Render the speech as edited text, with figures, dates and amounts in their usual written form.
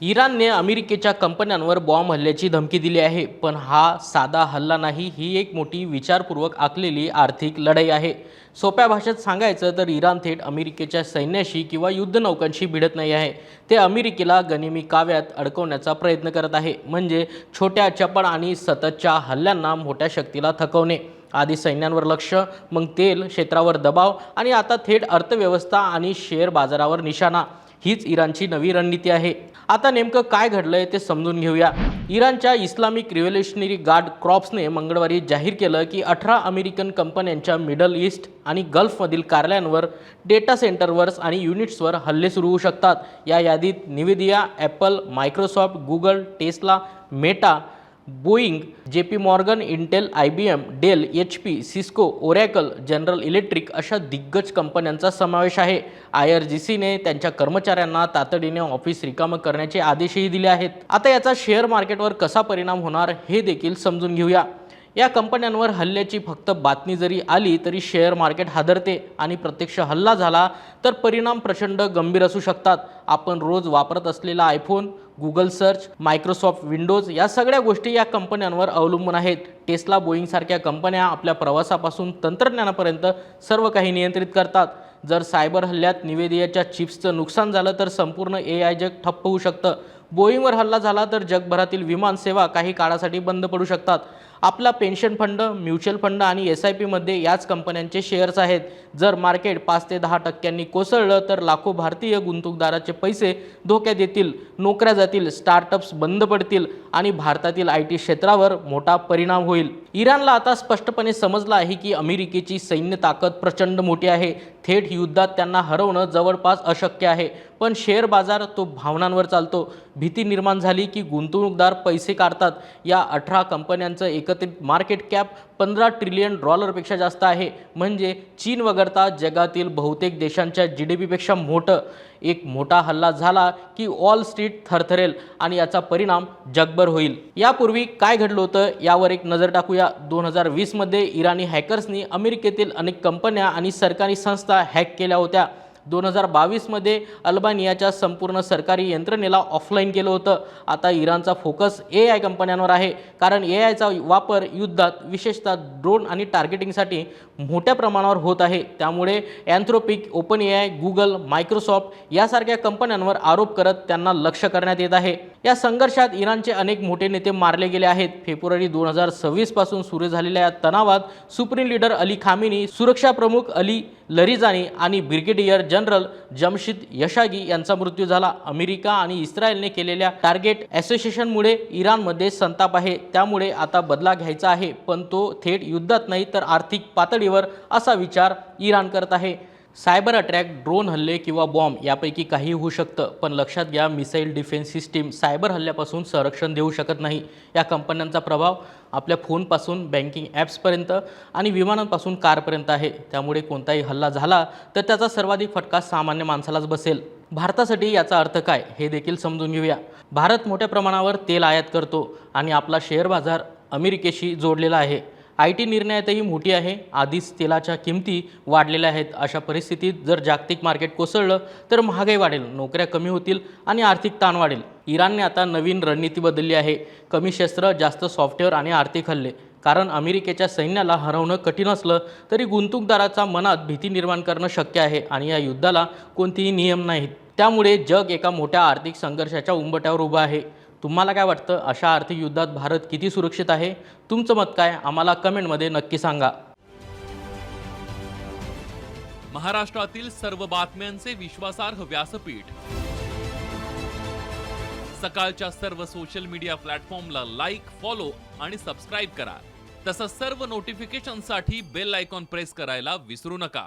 इराणने अमेरिकेच्या कंपन्यांवर बॉम्ब हल्ल्याची धमकी दिली आहे, पण हा साधा हल्ला नाही, ही एक मोठी विचारपूर्वक आखलेली आर्थिक लढाई आहे। सोप्या भाषेत सांगायचं तर इराण थेट अमेरिकेच्या सैन्याशी किंवा युद्धनौकांशी भिडत नाही आहे, ते अमेरिकेला गनिमी काव्यात अडकवण्याचा प्रयत्न करत आहे। म्हणजे छोट्या चपळ आणि सततच्या हल्ल्यांना मोठ्या शक्तीला थकवणे। आधी सैन्यांवर लक्ष, मग तेल क्षेत्रावर दबाव आणि आता थेट अर्थव्यवस्था आणि शेअर बाजारावर निशाणा। हीच इराणची नवी रणनीती आहे। आता नेमकं काय घडलंय ते समजून घेऊया। इराणच्या इस्लामिक रिव्होल्युशनरी गार्ड कॉर्प्सने मंगळवारी जाहीर केलं की 18 अमेरिकन कंपन्यांच्या मिडल ईस्ट आणि गल्फमधील कार्यालयांवर, डेटा सेंटरवर आणि युनिट्सवर हल्ले सुरू होऊ शकतात। या यादीत Nvidia, Apple, Microsoft, Google, Tesla, Meta, Boeing, JP Morgan, Intel, IBM, Dell, HP, Cisco, Oracle, General Electric अशा दिग्गज कंपन्यांचा समावेश आहे। IRGCने त्यांच्या कर्मचाऱ्यांना तातडीने ऑफिस रिकामं करण्याचे आदेशही दिले आहेत। आता याचा शेअर मार्केटवर कसा परिणाम होणार हे देखील समजून घेऊया। या कंपन्यांवर हल्ल्याची फक्त बातमी जरी आली तरी शेअर मार्केट हादरते आणि प्रत्यक्ष हल्ला झाला तर परिणाम प्रचंड गंभीर असू शकतात। आपण रोज वापरत असलेला iPhone, Google search, Microsoft Windows या सगळ्या गोष्टी या कंपन्यांवर अवलंबून आहेत। टेस्ला, बोईंग सारख्या कंपन्या आपल्या प्रवासापासून तंत्रज्ञानापर्यंत सर्व काही नियंत्रित करतात। जर सायबर हल्ल्यात निवेदियाच्या चिप्सचं नुकसान झालं तर संपूर्ण AI जग ठप्प होऊ शकतं। बोईंगवर हल्ला झाला तर जगभरातील विमान सेवा काही काळासाठी बंद पडू शकतात। आपला पेन्शन फंड, म्युच्युअल फंड आणि SIP मध्ये याच कंपन्यांचे शेअर्स आहेत। जर मार्केट 5 ते 10% कोसळलं तर लाखो भारतीय गुंतवणूकदारांचे पैसे धोक्यात येतील, नोकऱ्या जातील, स्टार्टअप्स बंद पडतील आणि भारतातील IT क्षेत्रावर मोठा परिणाम होईल। इराणला आता स्पष्टपणे समजलं आहे की अमेरिकेची सैन्य ताकद प्रचंड मोठी आहे। थेट युद्धात त्यांना हरवणं जवळपास अशक्य आहे, पण शेअर बाजार तो भावनांवर चालतो। भीती निर्माण झाली की गुंतवणूकदार पैसे काढतात। या 18 कंपन्यांचं एकत्रित मार्केट कॅप $15 ट्रिलियन पेक्षा जास्त आहे, म्हणजे चीन वगळता जगातील बहुतेक देशांच्या GDP पेक्षा मोठं। एक मोठा हल्ला झाला की वॉल स्ट्रीट थरथरेल आणि याचा परिणाम जगभर होईल। यापूर्वी काय घडलं होतं यावर एक नजर टाकूया। 2020 मध्ये इराणी हॅकर्सनी अमेरिकेतील अनेक कंपन्या आणि सरकारी संस्था हॅक केल्या होत्या। 2022 मध्ये अल्बानियाच्या संपूर्ण सरकारी यंत्रणेला ऑफलाईन केलं होतं। आता इराणचा फोकस AI कंपन्यांवर आहे, कारण AIचा वापर युद्धात, विशेषतः ड्रोन आणि टार्गेटिंगसाठी मोठ्या प्रमाणावर होत आहे। त्यामुळे अँथ्रोपिक, OpenAI, गुगल, मायक्रोसॉफ्ट यासारख्या कंपन्यांवर आरोप करत त्यांना लक्ष्य करण्यात येत आहे। या संघर्षात इराणचे अनेक मोठे नेते मारले गेले आहेत। फेब्रुवारी 2026 पासून सुरू झालेल्या या तणावात सुप्रीम लीडर अली खामेनी, सुरक्षा प्रमुख अली लरिजानी आणि ब्रिगेडियर जनरल जमशिद यशागी यांचा मृत्यू झाला। अमेरिका आणि इस्रायलने केलेल्या टार्गेट असोसिएशनमुळे इराणमध्ये संताप आहे। त्यामुळे आता बदला घ्यायचा आहे, पण तो थेट युद्धात नाही तर आर्थिक पातळीवर, असा विचार इराण करत आहे। सायबर अटॅक, ड्रोन हल्ले किंवा बॉम्ब यापैकी काही होऊ शकतं, पण लक्षात घ्या, मिसाईल डिफेन्स सिस्टीम सायबर हल्ल्यापासून संरक्षण देऊ शकत नाही। या कंपन्यांचा प्रभाव आपल्या फोनपासून बँकिंग ॲप्सपर्यंत आणि विमानांपासून कारपर्यंत आहे। त्यामुळे कोणताही हल्ला झाला तर त्याचा सर्वाधिक फटका सामान्य माणसालाच बसेल। भारतासाठी याचा अर्थ काय हे देखील समजून घेऊया। भारत मोठ्या प्रमाणावर तेल आयात करतो आणि आपला शेअर बाजार अमेरिकेशी जोडलेला आहे। IT निर्णयातही मोठी आहे। आधीच तेलाच्या किमती वाढलेल्या आहेत। अशा परिस्थितीत जर जागतिक मार्केट कोसळलं तर महागाई वाढेल, नोकऱ्या कमी होतील आणि आर्थिक ताण वाढेल। इराणने आता नवीन रणनीती बदलली आहे। कमी शस्त्र, जास्त सॉफ्टवेअर आणि आर्थिक हल्ले। कारण अमेरिकेच्या सैन्याला हरवणं कठीण असलं तरी गुंतवणूकदाराच्या मनात भीती निर्माण करणं शक्य आहे आणि या युद्धाला कोणतेही नियम नाहीत। त्यामुळे जग एका मोठ्या आर्थिक संघर्षाच्या उंबरठ्यावर उभं आहे। तुम्हाला काय वाटतं, अशा आर्थिक युद्धात भारत किती सुरक्षित आहे? तुमचं मत काय, आम्हाला कमेंटमध्ये नक्की सांगा। महाराष्ट्रातील सर्व बातम्यांचे विश्वासार्ह व्यासपीठ, सकाळच्या सर्व सोशल मीडिया प्लॅटफॉर्मला लाईक, फॉलो आणि सबस्क्राईब करा। तसंच सर्व नोटिफिकेशनसाठी बेल आयकॉन प्रेस करायला विसरू नका।